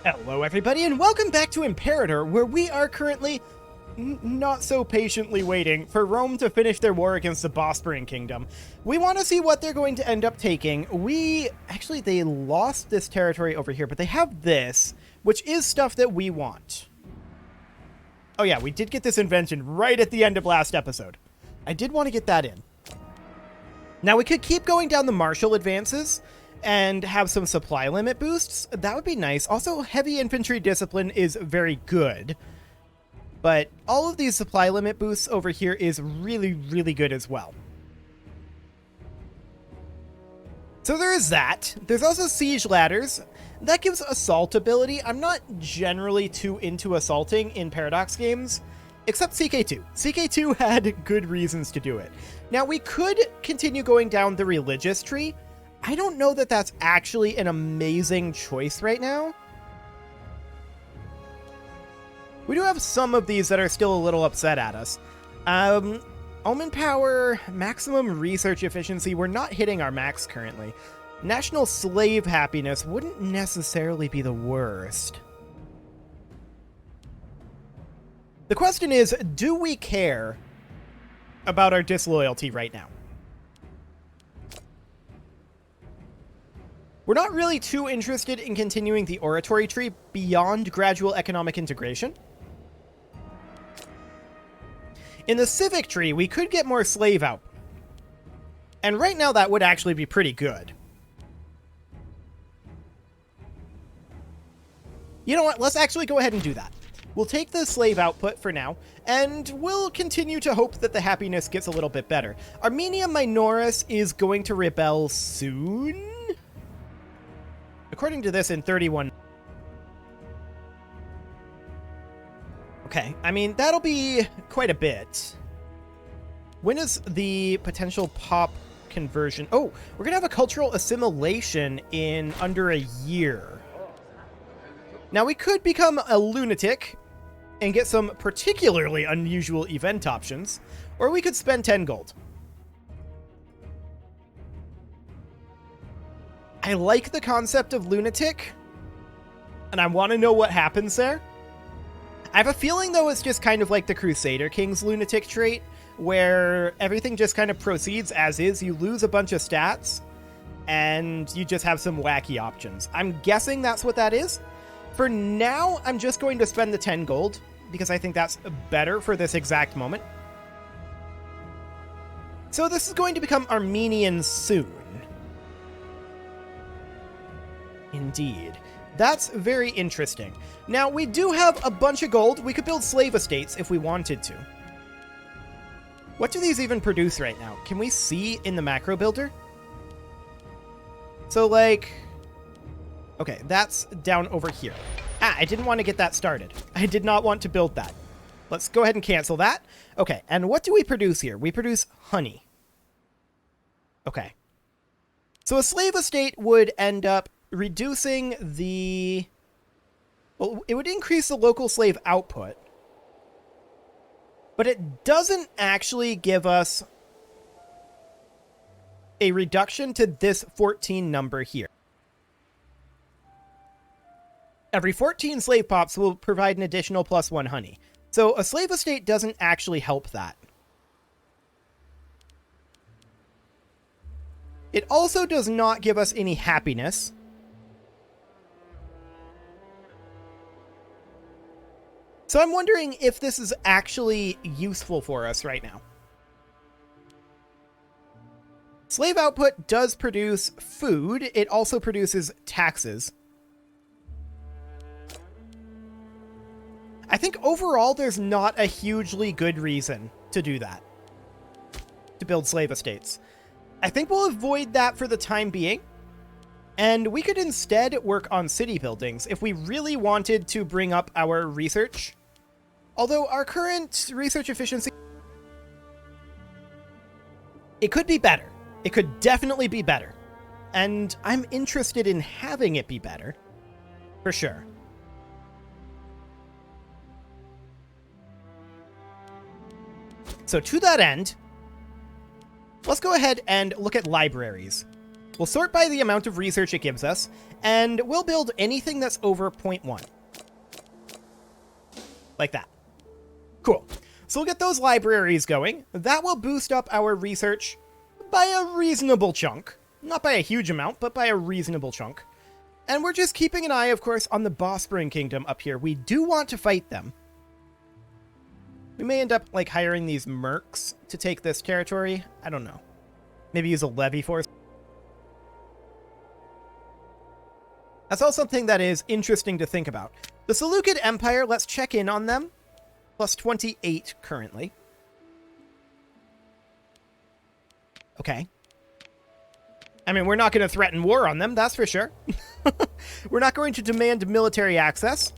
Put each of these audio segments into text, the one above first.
Hello everybody and welcome back to Imperator, where we are currently not so patiently waiting for Rome to finish their war against the Bosporan Kingdom. We want to see what they're going to end up taking. They lost this territory over here, but they have this, which is stuff that we want. Oh yeah, we did get this invention right at the end of last episode. I did want to get that in. Now we could keep going down the martial advances and have some supply limit boosts. That would be nice. Also, heavy infantry discipline is very good. But all of these supply limit boosts over here is really, really good as well. So there is that. There's also siege ladders. That gives assault ability. I'm not generally too into assaulting in Paradox games, except CK2. CK2 had good reasons to do it. Now, we could continue going down the religious tree. I don't know that that's actually an amazing choice right now. We do have some of these that are still a little upset at us. Omen power, maximum research efficiency. We're not hitting our max currently. National slave happiness wouldn't necessarily be the worst. The question is, do we care about our disloyalty right now? We're not really too interested in continuing the oratory tree beyond gradual economic integration. In the civic tree, we could get more slave out. And right now, that would actually be pretty good. You know what? Let's actually go ahead and do that. We'll take the slave output for now, and we'll continue to hope that the happiness gets a little bit better. Armenia Minoris is going to rebel soon? According to this, in 31... Okay, I mean, that'll be quite a bit. When is the potential pop conversion? Oh, we're going to have a cultural assimilation in under a year. Now, we could become a lunatic and get some particularly unusual event options, or we could spend 10 gold. I like the concept of lunatic, and I want to know what happens there. I have a feeling, though, it's just kind of like the Crusader King's lunatic trait, where everything just kind of proceeds as is. You lose a bunch of stats, and you just have some wacky options. I'm guessing that's what that is. For now, I'm just going to spend the 10 gold, because I think that's better for this exact moment. So this is going to become Armenian soon. Indeed. That's very interesting. Now, we do have a bunch of gold. We could build slave estates if we wanted to. What do these even produce right now? Can we see in the macro builder? So, like... Okay, that's down over here. Ah, I didn't want to get that started. I did not want to build that. Let's go ahead and cancel that. Okay, and what do we produce here? We produce honey. Okay. So a slave estate would end up reducing the... Well, it would increase the local slave output. But it doesn't actually give us a reduction to this 14 number here. Every 14 slave pops will provide an additional +1 honey. So a slave estate doesn't actually help that. It also does not give us any happiness. So I'm wondering if this is actually useful for us right now. Slave output does produce food. It also produces taxes. I think overall there's not a hugely good reason to do that. To build slave estates. I think we'll avoid that for the time being. And we could instead work on city buildings if we really wanted to bring up our research. Although our current research efficiency... It could be better. It could definitely be better. And I'm interested in having it be better. For sure. So to that end, let's go ahead and look at libraries. We'll sort by the amount of research it gives us, and we'll build anything that's over 0.1. Like that. Cool. So we'll get those libraries going. That will boost up our research by a reasonable chunk. Not by a huge amount, but by a reasonable chunk. And we're just keeping an eye, of course, on the Bosporan Kingdom up here. We do want to fight them. We may end up, like, hiring these mercs to take this territory. I don't know. Maybe use a levy force. That's all something that is interesting to think about. The Seleucid Empire, let's check in on them. Plus 28 currently. Okay. I mean, we're not going to threaten war on them, that's for sure. We're not going to demand military access.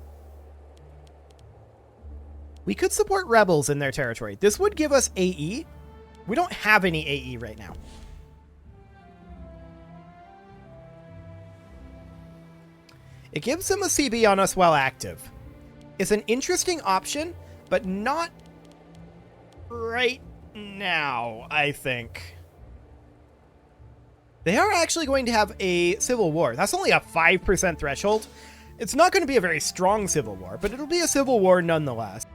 We could support rebels in their territory. This would give us AE. We don't have any AE right now. It gives them a CB on us while active. It's an interesting option, but not right now, I think. They are actually going to have a civil war. That's only a 5% threshold. It's not going to be a very strong civil war, but it'll be a civil war nonetheless.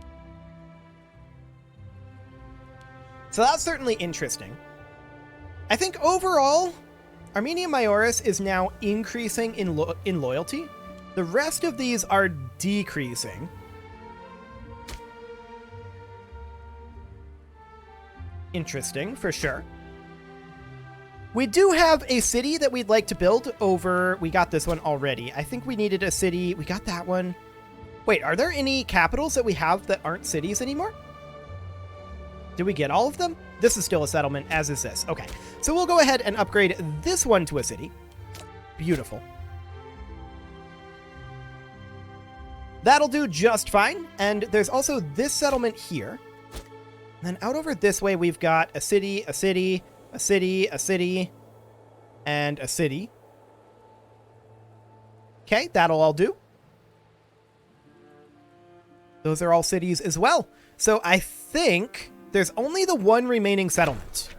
So that's certainly interesting. I think overall, Armenia Majoris is now increasing in loyalty. The rest of these are decreasing. Interesting, for sure. We do have a city that we'd like to build over... We got this one already. I think we needed a city. We got that one. Wait, are there any capitals that we have that aren't cities anymore? Did we get all of them? This is still a settlement, as is this. Okay, so we'll go ahead and upgrade this one to a city. Beautiful. That'll do just fine. And there's also this settlement here. And then out over this way, we've got a city, a city, a city, a city, and a city. Okay, that'll all do. Those are all cities as well. So I think there's only the one remaining settlement.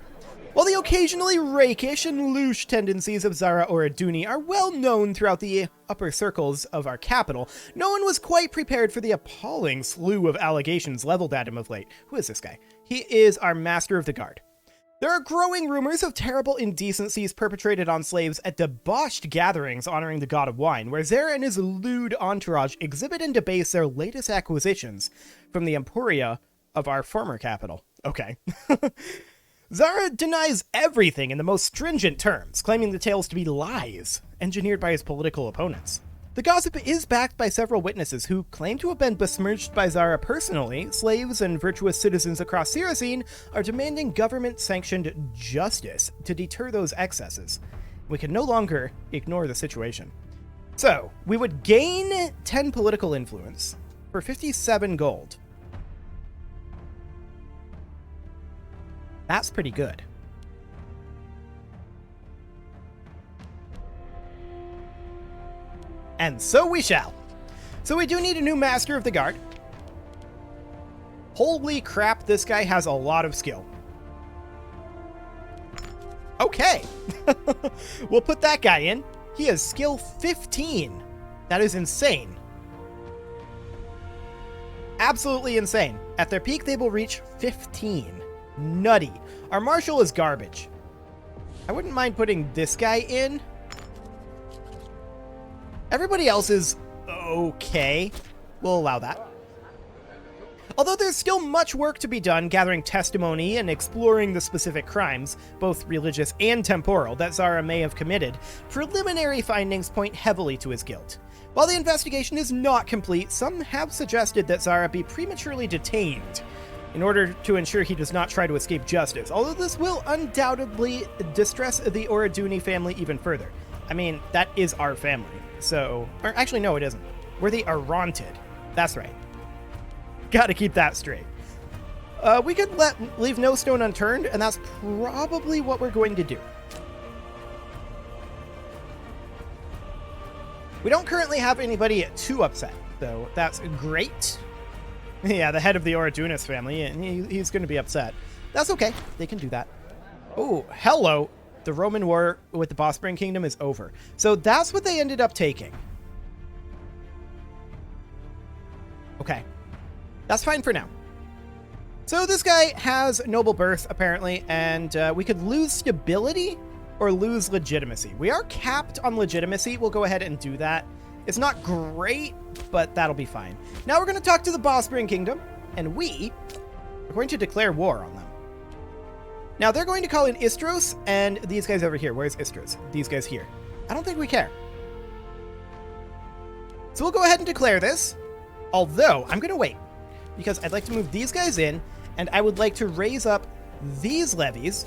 While the occasionally rakish and louche tendencies of Zara or Aduni are well known throughout the upper circles of our capital, no one was quite prepared for the appalling slew of allegations leveled at him of late. Who is this guy? He is our Master of the Guard. There are growing rumors of terrible indecencies perpetrated on slaves at debauched gatherings honoring the god of wine, where Zara and his lewd entourage exhibit and debase their latest acquisitions from the emporia of our former capital. Okay. Zara denies everything in the most stringent terms, claiming the tales to be lies, engineered by his political opponents. The gossip is backed by several witnesses who claim to have been besmirched by Zara personally. Slaves and virtuous citizens across Siracine are demanding government-sanctioned justice to deter those excesses. We can no longer ignore the situation. So, we would gain 10 political influence for 57 gold. That's pretty good. And so we shall. So we do need a new Master of the Guard. Holy crap, this guy has a lot of skill. Okay. We'll put that guy in. He has skill 15. That is insane. Absolutely insane. At their peak, they will reach 15. Nutty. Our Marshal is garbage. I wouldn't mind putting this guy in. Everybody else is okay. We'll allow that. Although there's still much work to be done gathering testimony and exploring the specific crimes, both religious and temporal, that Zara may have committed, preliminary findings point heavily to his guilt. While the investigation is not complete, some have suggested that Zara be prematurely detained in order to ensure he does not try to escape justice, although this will undoubtedly distress the Oraduni family even further. I mean, that is our family, so... Or actually, no, it isn't. We're the Aronted. That's right. Gotta keep that straight. We could leave no stone unturned, and that's probably what we're going to do. We don't currently have anybody too upset, though. That's great. Yeah, the head of the Oradunis family, and he's going to be upset. That's okay. They can do that. Oh, hello. The Roman war with the Bosporan Kingdom is over. So that's what they ended up taking. Okay. That's fine for now. So this guy has noble birth, apparently, and we could lose stability or lose legitimacy. We are capped on legitimacy. We'll go ahead and do that. It's not great, but that'll be fine. Now we're going to talk to the Bosporan Kingdom, and we are going to declare war on them. Now they're going to call in Istros, and these guys over here. Where's Istros? These guys here. I don't think we care. So we'll go ahead and declare this, although I'm going to wait, because I'd like to move these guys in, and I would like to raise up these levies,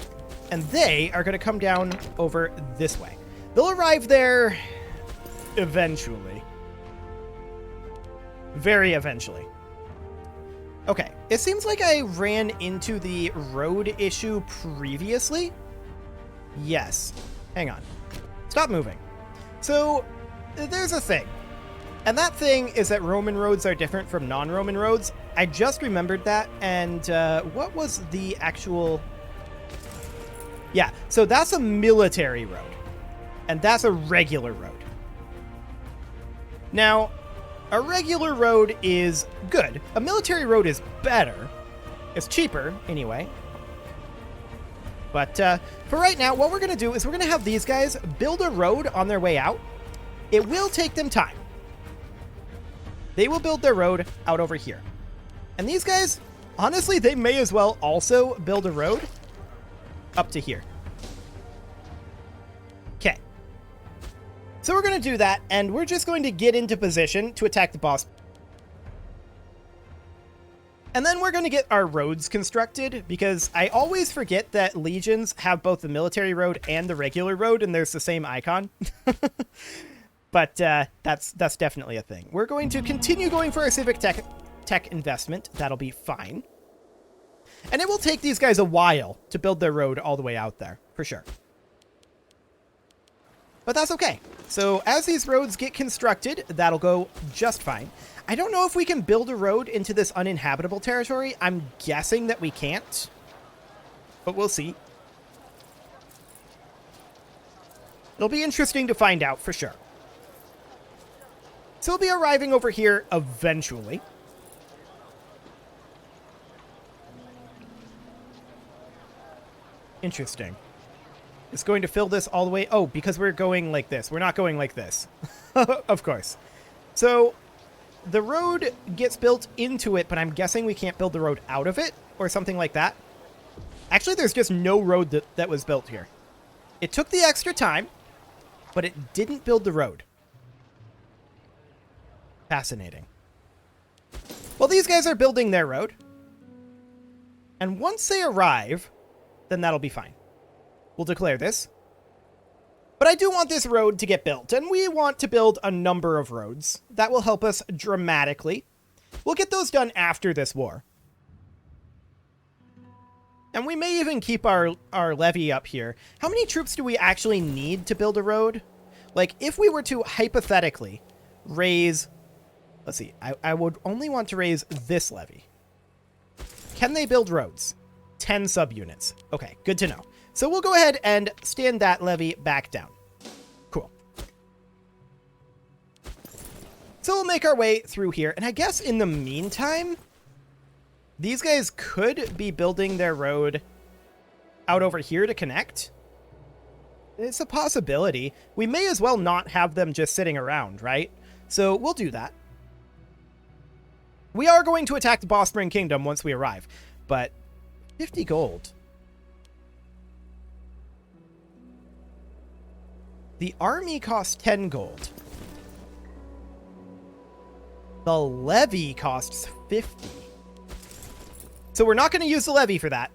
and they are going to come down over this way. They'll arrive there eventually. Very eventually. Okay, it seems like I ran into the road issue previously. Yes. Hang on. Stop moving. So, there's a thing. And that thing is that Roman roads are different from non-Roman roads. I just remembered that, and what was the actual... Yeah, so that's a military road, and that's a regular road. Now, a regular road is good. A military road is better. It's cheaper, anyway. But for right now, what we're going to do is we're going to have these guys build a road on their way out. It will take them time. They will build their road out over here. And these guys, honestly, they may as well also build a road up to here. Okay. So we're going to do that, and we're just going to get into position to attack the boss. And then we're going to get our roads constructed, because I always forget that legions have both the military road and the regular road, and there's the same icon. But that's definitely a thing. We're going to continue going for our civic tech investment. That'll be fine. And it will take these guys a while to build their road all the way out there, for sure. But that's okay. So as these roads get constructed, that'll go just fine. I don't know if we can build a road into this uninhabitable territory. I'm guessing that we can't, but we'll see. It'll be interesting to find out for sure. So we'll be arriving over here eventually. Interesting. It's going to fill this all the way. Oh, because we're going like this. We're not going like this. Of course. So the road gets built into it, but I'm guessing we can't build the road out of it or something like that. Actually, there's just no road that was built here. It took the extra time, but it didn't build the road. Fascinating. Well, these guys are building their road. And once they arrive, then that'll be fine. We'll declare this. But I do want this road to get built, and we want to build a number of roads. That will help us dramatically. We'll get those done after this war. And we may even keep our levy up here. How many troops do we actually need to build a road? Like, if we were to hypothetically raise... Let's see. I would only want to raise this levy. Can they build roads? 10 subunits. Okay, good to know. So we'll go ahead and stand that levy back down. Cool. So we'll make our way through here. And I guess in the meantime, these guys could be building their road out over here to connect. It's a possibility. We may as well not have them just sitting around, right? So we'll do that. We are going to attack the Bosporan Kingdom once we arrive, but 50 gold. The army costs 10 gold. The levy costs 50. So we're not going to use the levy for that.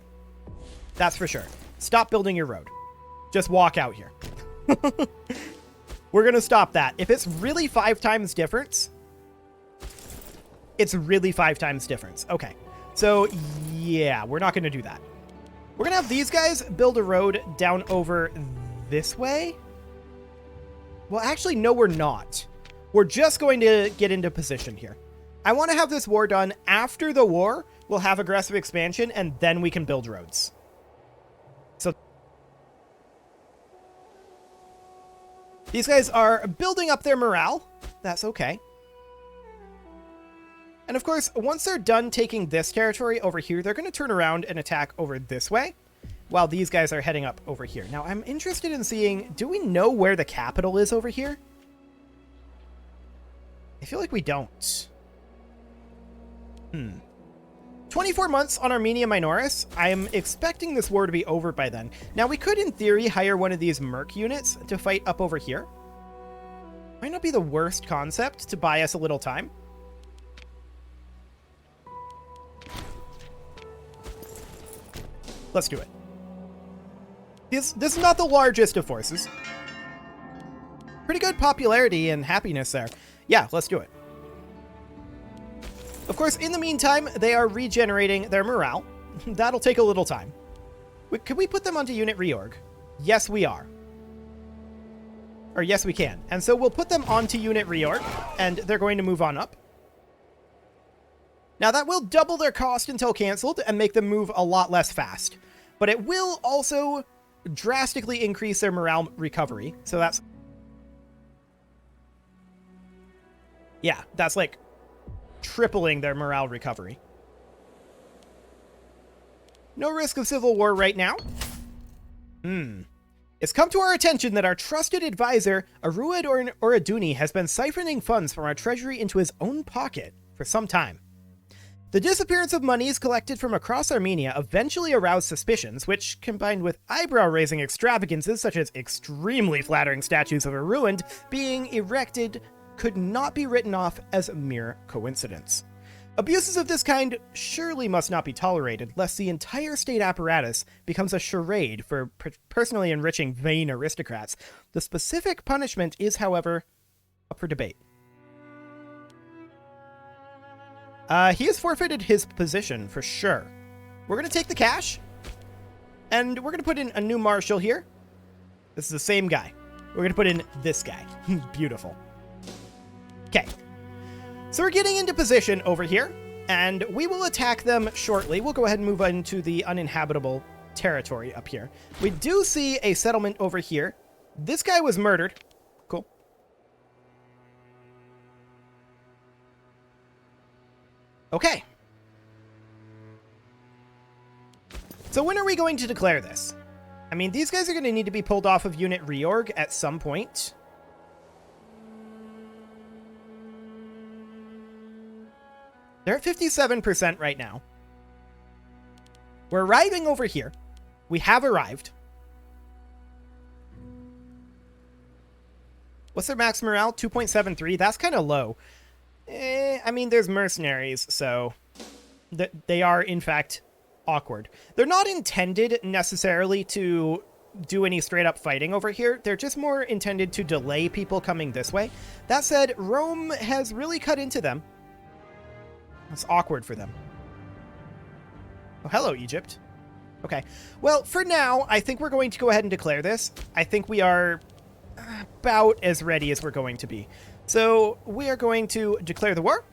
That's for sure. Stop building your road. Just walk out here. We're going to stop that. If it's really 5 times difference, it's really 5 times difference. Okay. So, yeah, we're not going to do that. We're going to have these guys build a road down over this way. Well, actually, no, we're not. We're just going to get into position here. I want to have this war done. After the war, we'll have aggressive expansion, and then we can build roads. So, These guys are building up their morale. That's okay. And of course, once they're done taking this territory over here, they're going to turn around and attack over this way, while these guys are heading up over here. Now, I'm interested in seeing, do we know where the capital is over here? I feel like we don't. 24 months on Armenia Minoris. I'm expecting this war to be over by then. Now, we could, in theory, hire one of these merc units to fight up over here. Might not be the worst concept to buy us a little time. Let's do it. This is not the largest of forces. Pretty good popularity and happiness there. Yeah, let's do it. Of course, in the meantime, they are regenerating their morale. That'll take a little time. Can we put them onto unit reorg? Yes, we are. Or yes, we can. And so we'll put them onto unit reorg, and they're going to move on up. Now, that will double their cost until canceled and make them move a lot less fast. But it will also drastically increase their morale recovery. So that's... yeah, that's like tripling their morale recovery. No risk of civil war right now. It's come to our attention that our trusted advisor, Aruad Oraduni, has been siphoning funds from our treasury into his own pocket for some time. The disappearance of monies collected from across Armenia eventually aroused suspicions, which, combined with eyebrow-raising extravagances such as extremely flattering statues of a ruined being erected, could not be written off as a mere coincidence. Abuses of this kind surely must not be tolerated, lest the entire state apparatus becomes a charade for personally enriching vain aristocrats. The specific punishment is, however, up for debate. He has forfeited his position, for sure. We're going to take the cash, and we're going to put in a new marshal here. This is the same guy. We're going to put in this guy. Beautiful. Okay. So we're getting into position over here, and we will attack them shortly. We'll go ahead and move into the uninhabitable territory up here. We do see a settlement over here. This guy was murdered. Cool. Okay. So when are we going to declare this? I mean, these guys are going to need to be pulled off of unit reorg at some point. They're at 57% right now. We're arriving over here. We have arrived. What's their max morale? 2.73. That's kind of low. I mean, there's mercenaries, so they are, in fact, awkward. They're not intended necessarily to do any straight-up fighting over here. They're just more intended to delay people coming this way. That said, Rome has really cut into them. It's awkward for them. Oh, hello, Egypt. Okay. Well, for now, I think we're going to go ahead and declare this. I think we are about as ready as we're going to be. So we are going to declare the war,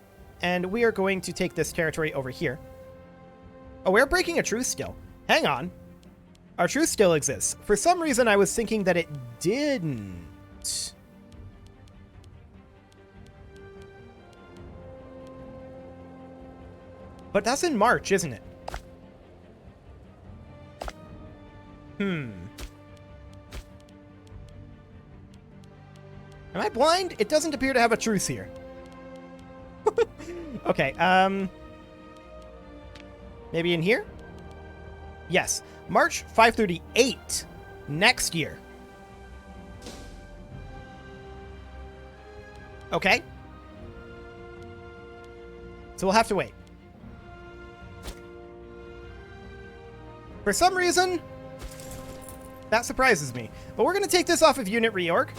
and we are going to take this territory over here. Oh, we're breaking a truce still. Hang on. Our truce still exists. For some reason, I was thinking that it didn't. But that's in March, isn't it? Am I blind? It doesn't appear to have a truce here. Okay, maybe in here? Yes. March 538 next year. Okay. So we'll have to wait. For some reason, that surprises me. But we're going to take this off of unit reorg.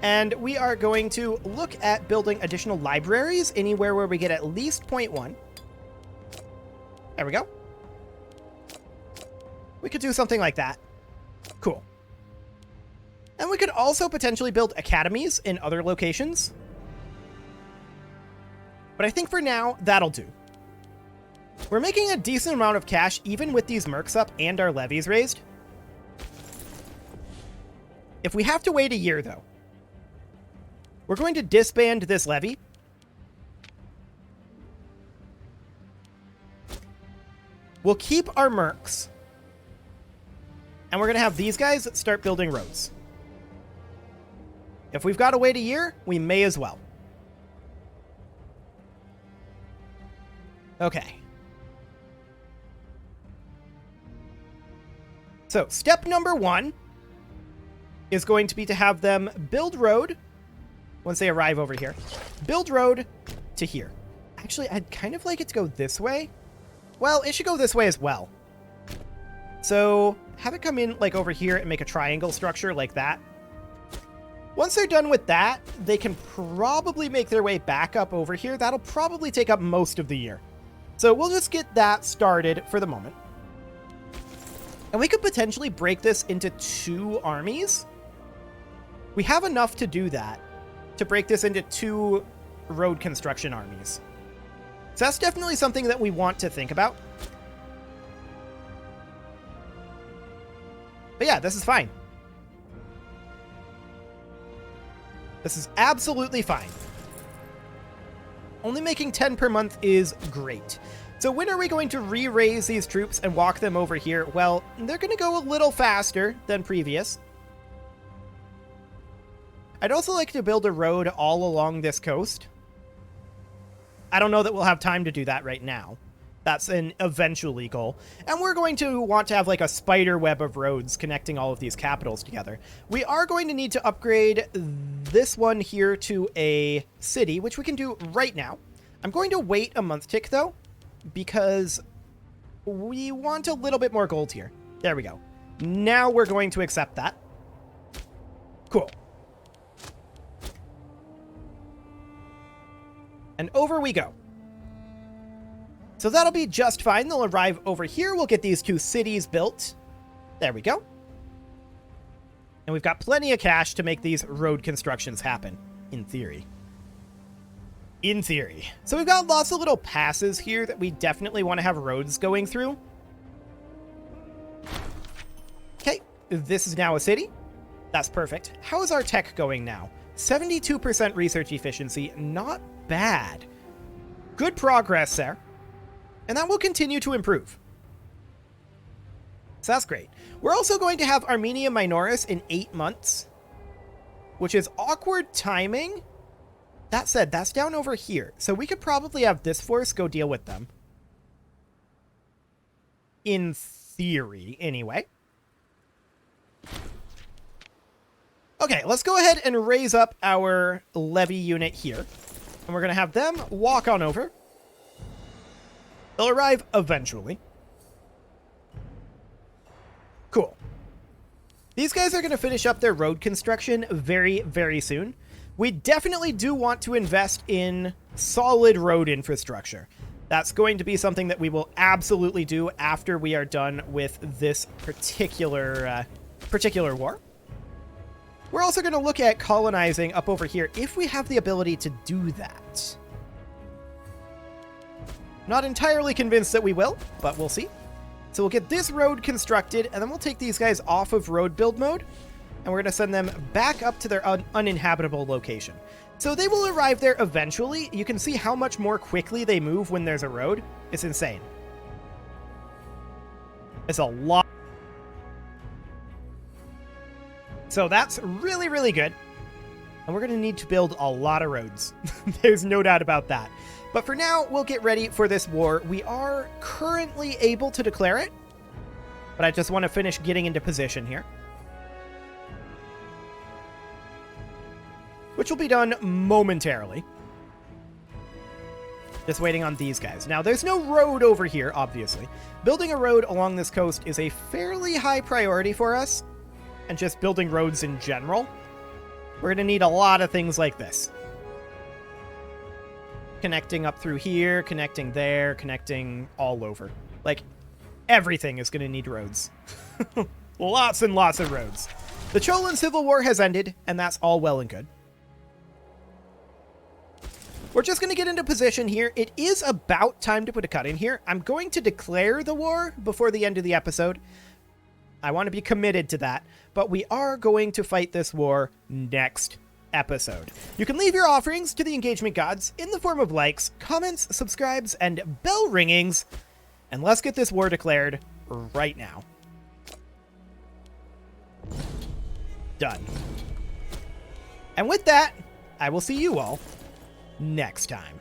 And we are going to look at building additional libraries anywhere where we get at least 0.1. There we go. We could do something like that. Cool. And we could also potentially build academies in other locations. But I think for now, that'll do. We're making a decent amount of cash even with these mercs up and our levies raised. If we have to wait a year, though, We're going to disband this levy. We'll keep our mercs. And we're going to have these guys start building roads. If we've got to wait a year, we may as well. Okay. So, step number 1 is going to be to have them build road once they arrive over here. Build road to here. Actually, I'd kind of like it to go this way. Well, it should go this way as well. So, have it come in like over here and make a triangle structure like that. Once they're done with that, they can probably make their way back up over here. That'll probably take up most of the year. So we'll just get that started for the moment. And we could potentially break this into 2 armies. We have enough to do that, to break this into 2 road construction armies. So that's definitely something that we want to think about. But yeah, this is fine. This is absolutely fine. Only making 10 per month is great. So when are we going to re-raise these troops and walk them over here? Well, they're going to go a little faster than previous. I'd also like to build a road all along this coast. I don't know that we'll have time to do that right now. That's an eventually goal. And we're going to want to have like a spider web of roads connecting all of these capitals together. We are going to need to upgrade this one here to a city, which we can do right now. I'm going to wait a month tick though, because we want a little bit more gold here. There we go. Now we're going to accept that. Cool. And over we go. So that'll be just fine. They'll arrive over here. We'll get these 2 cities built. There we go. And we've got plenty of cash to make these road constructions happen, in theory. In theory. So we've got lots of little passes here that we definitely want to have roads going through. Okay, this is now a city. That's perfect. How is our tech going now? 72% research efficiency. Not bad. Good progress there. And that will continue to improve. So that's great. We're also going to have Armenia Minoris in 8 months, which is awkward timing. That said, that's down over here. So we could probably have this force go deal with them. In theory, anyway. Okay, let's go ahead and raise up our levy unit here. And we're going to have them walk on over. They'll arrive eventually. Cool. These guys are going to finish up their road construction very, very soon. We definitely do want to invest in solid road infrastructure. That's going to be something that we will absolutely do after we are done with this particular war. We're also going to look at colonizing up over here if we have the ability to do that. Not entirely convinced that we will, but we'll see. So we'll get this road constructed, and then we'll take these guys off of road build mode, and we're going to send them back up to their uninhabitable location. So they will arrive there eventually. You can see how much more quickly they move when there's a road. It's insane. It's a lot. So that's really, really good. And we're going to need to build a lot of roads. There's no doubt about that. But for now, we'll get ready for this war. We are currently able to declare it, but I just want to finish getting into position here. Which will be done momentarily. Just waiting on these guys. Now, there's no road over here, obviously. Building a road along this coast is a fairly high priority for us, and just building roads in general. We're going to need a lot of things like this. Connecting up through here, connecting there, connecting all over. Like, everything is going to need roads. Lots and lots of roads. The Cholan Civil War has ended, and that's all well and good. We're just going to get into position here. It is about time to put a cut in here. I'm going to declare the war before the end of the episode. I want to be committed to that, but we are going to fight this war next episode. You can leave your offerings to the engagement gods in the form of likes, comments, subscribes, and bell ringings. And let's get this war declared right now. Done. And with that, I will see you all next time.